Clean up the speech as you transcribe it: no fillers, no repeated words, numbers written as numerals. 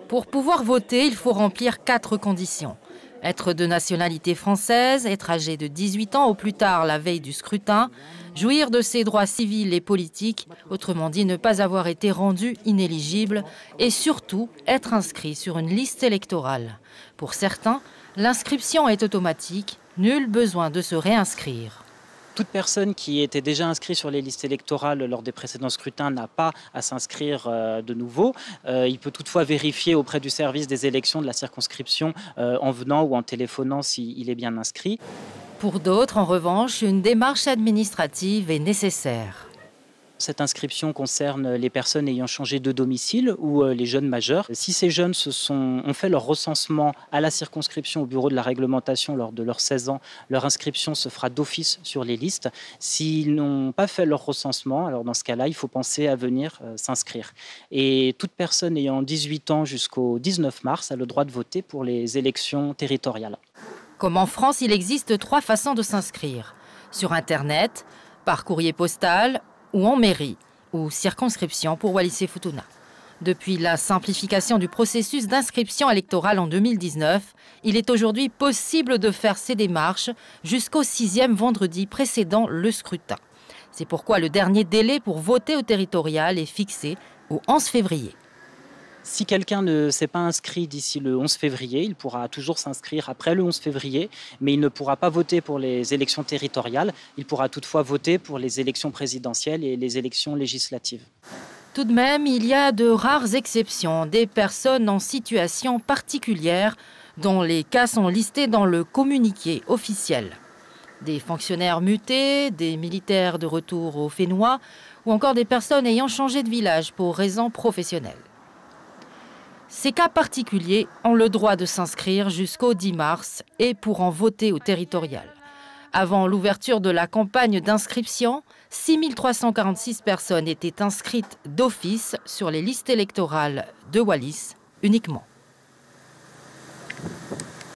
Pour pouvoir voter, il faut remplir 4 conditions. Être de nationalité française, être âgé de 18 ans au plus tard la veille du scrutin, jouir de ses droits civils et politiques, autrement dit ne pas avoir été rendu inéligible, et surtout être inscrit sur une liste électorale. Pour certains, l'inscription est automatique, nul besoin de se réinscrire. Toute personne qui était déjà inscrite sur les listes électorales lors des précédents scrutins n'a pas à s'inscrire de nouveau. Il peut toutefois vérifier auprès du service des élections de la circonscription en venant ou en téléphonant s'il est bien inscrit. Pour d'autres, en revanche, une démarche administrative est nécessaire. Cette inscription concerne les personnes ayant changé de domicile ou les jeunes majeurs. Si ces jeunes ont fait leur recensement à la circonscription au bureau de la réglementation lors de leurs 16 ans, leur inscription se fera d'office sur les listes. S'ils n'ont pas fait leur recensement, alors dans ce cas-là, il faut penser à venir s'inscrire. Et toute personne ayant 18 ans jusqu'au 19 mars a le droit de voter pour les élections territoriales. Comme en France, il existe 3 façons de s'inscrire. Sur Internet, par courrier postal ou en mairie, ou circonscription pour Wallis-et-Futuna. Depuis la simplification du processus d'inscription électorale en 2019, il est aujourd'hui possible de faire ces démarches jusqu'au 6e vendredi précédant le scrutin. C'est pourquoi le dernier délai pour voter au territorial est fixé au 11 février. Si quelqu'un ne s'est pas inscrit d'ici le 11 février, il pourra toujours s'inscrire après le 11 février, mais il ne pourra pas voter pour les élections territoriales. Il pourra toutefois voter pour les élections présidentielles et les élections législatives. Tout de même, il y a de rares exceptions, des personnes en situation particulière dont les cas sont listés dans le communiqué officiel. Des fonctionnaires mutés, des militaires de retour au Fénois ou encore des personnes ayant changé de village pour raisons professionnelles. Ces cas particuliers ont le droit de s'inscrire jusqu'au 10 mars et pourront voter au territorial. Avant l'ouverture de la campagne d'inscription, 6 346 personnes étaient inscrites d'office sur les listes électorales de Wallis uniquement.